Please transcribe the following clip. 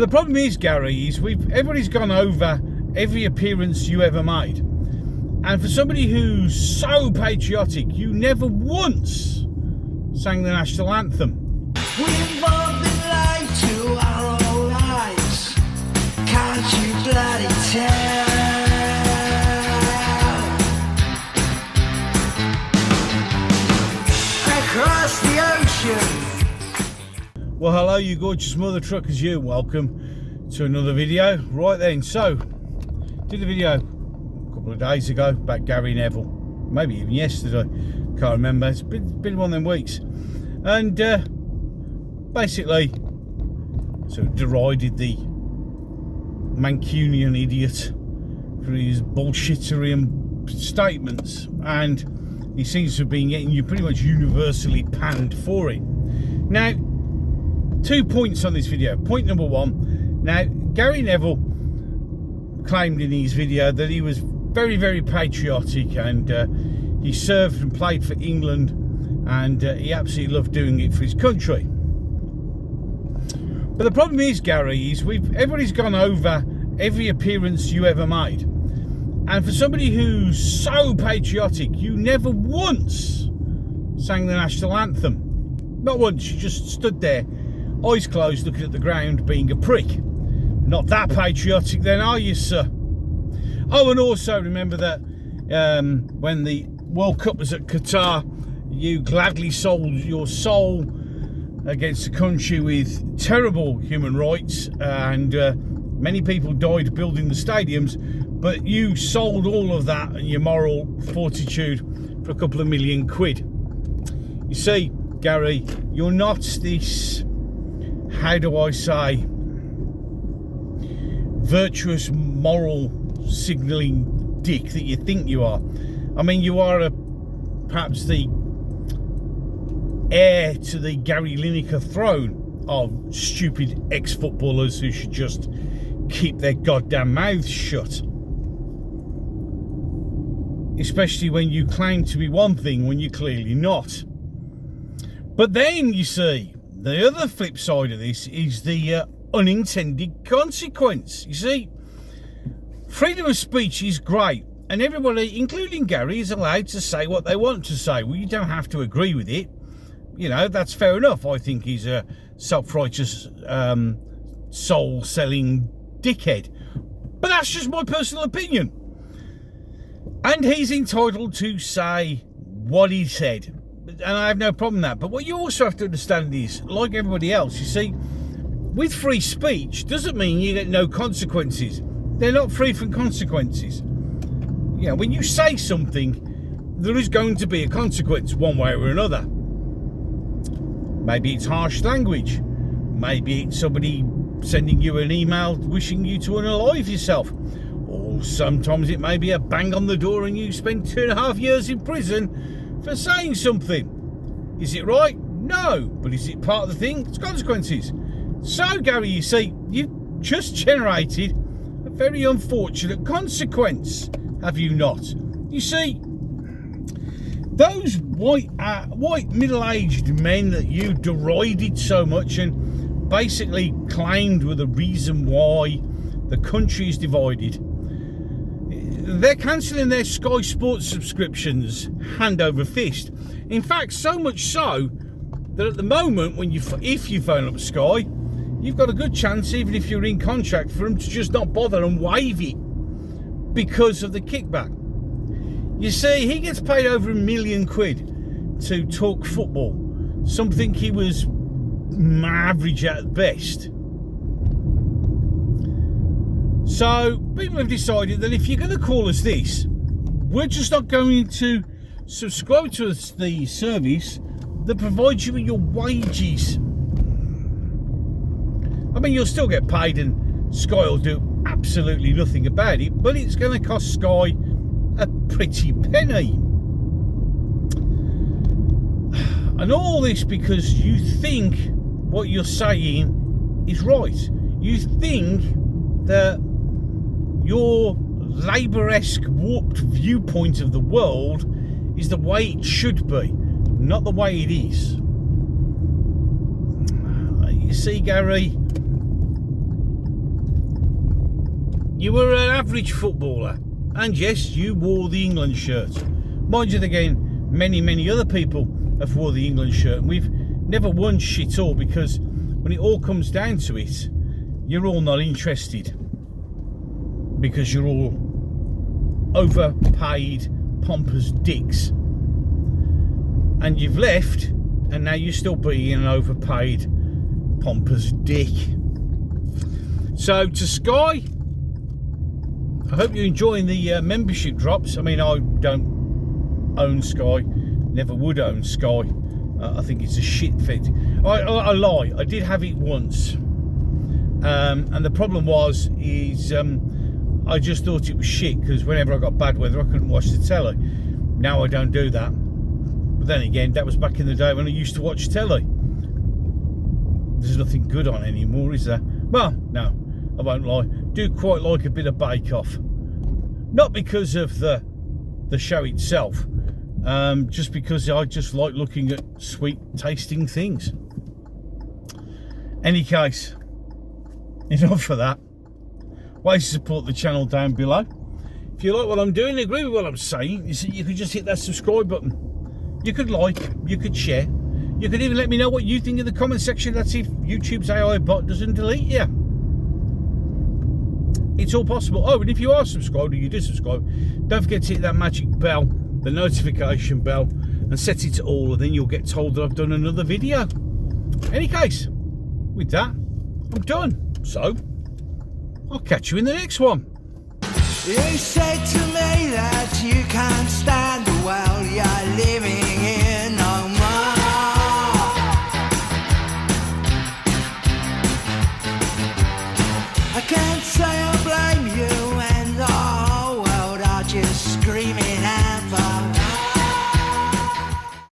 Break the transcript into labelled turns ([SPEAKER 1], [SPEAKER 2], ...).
[SPEAKER 1] The problem is, Gary, is everybody's gone over every appearance you ever made. And for somebody who's so patriotic, you never once sang the national anthem.
[SPEAKER 2] We've all been lied to our whole lives. Can't you bloody tell? Across the ocean.
[SPEAKER 1] Well, hello, you gorgeous mother truckers, you. Welcome to another video. Right then, so did a video a couple of days ago about Gary Neville, maybe even yesterday, can't remember. It's been one of them weeks, and basically sort of derided the Mancunian idiot for his bullshittery and statements, and he seems to have been getting you pretty much universally panned for it. Now, 2 points on this video. Point number one, now Gary Neville claimed in his video that he was very, very patriotic, and he served and played for England, and he absolutely loved doing it for his country. But the problem is, Gary, is everybody's gone over every appearance you ever made. And for somebody who's so patriotic, you never once sang the national anthem. Not once. You just stood there, eyes closed, looking at the ground, being a prick. Not that patriotic then, are you, sir? Oh, and also remember that when the World Cup was at Qatar, you gladly sold your soul against a country with terrible human rights, and many people died building the stadiums, but you sold all of that and your moral fortitude for a couple of million quid. You see, Gary, you're not this, how do I say, virtuous moral signalling dick that you think you are. I mean, you are perhaps the heir to the Gary Lineker throne of stupid ex-footballers who should just keep their goddamn mouths shut. Especially when you claim to be one thing when you're clearly not. But then, you see, the other flip side of this is the unintended consequence. You see, freedom of speech is great, and everybody, including Gary, is allowed to say what they want to say. Well, you don't have to agree with it. You know, that's fair enough. I think he's a self-righteous, soul-selling dickhead. But that's just my personal opinion. And he's entitled to say what he said. And I have no problem with that. But what you also have to understand is, like everybody else, you see, with free speech doesn't mean you get no consequences. They're not free from consequences. You know, when you say something, there is going to be a consequence one way or another. Maybe it's harsh language. Maybe it's somebody sending you an email wishing you to unalive yourself. Or sometimes it may be a bang on the door and you spend 2.5 years in prison for saying something. Is it right? No. But is it part of the thing? It's consequences. So, Gary, you see, you've just generated a very unfortunate consequence, have you not? You see, those white middle-aged men that you derided so much and basically claimed were the reason why the country is divided, they're cancelling their Sky Sports subscriptions hand over fist. In fact, so much so that at the moment, if you phone up Sky, you've got a good chance, even if you're in contract, for them to just not bother and waive it because of the kickback. You see, he gets paid over £1 million to talk football, something he was average at best. So people have decided that if you're going to call us this, we're just not going to subscribe to the service that provides you with your wages. I mean, you'll still get paid and Sky will do absolutely nothing about it, but it's going to cost Sky a pretty penny. And all this because you think what you're saying is right. You think that your Labour-esque warped viewpoint of the world is the way it should be, not the way it is. You see, Gary, You were an average footballer, and yes, you wore the England shirt. Mind you, again, many other people have wore the England shirt, and we've never won shit all, because when it all comes down to it, you're all not interested, because you're all overpaid, pompous dicks, and you've left, and now you're still being an overpaid, pompous dick. So to Sky, I hope you're enjoying the membership drops. I mean, I don't own Sky, never would own Sky. I think it's a shit thing. I lie, I did have it once, and the problem is I just thought it was shit, because whenever I got bad weather I couldn't watch the telly. Now I don't do that, but then again, that was back in the day when I used to watch telly. There's nothing good on anymore, is there? Well, no, I won't lie, do quite like a bit of Bake Off, not because of the show itself, just because I just like looking at sweet tasting things. Any case, enough for that. Ways to support the channel down below. If you like what I'm doing, agree with what I'm saying, you could just hit that subscribe button. You could like, you could share, you could even let me know what you think in the comment section. That's if YouTube's AI bot doesn't delete you. It's all possible. Oh, and if you are subscribed or you do subscribe, don't forget to hit that magic bell, the notification bell, and set it to all, and then you'll get told that I've done another video. Any case, with that, I'm done. So, I'll catch you in the next one.
[SPEAKER 2] You said to me that you can't stand the world you're living in.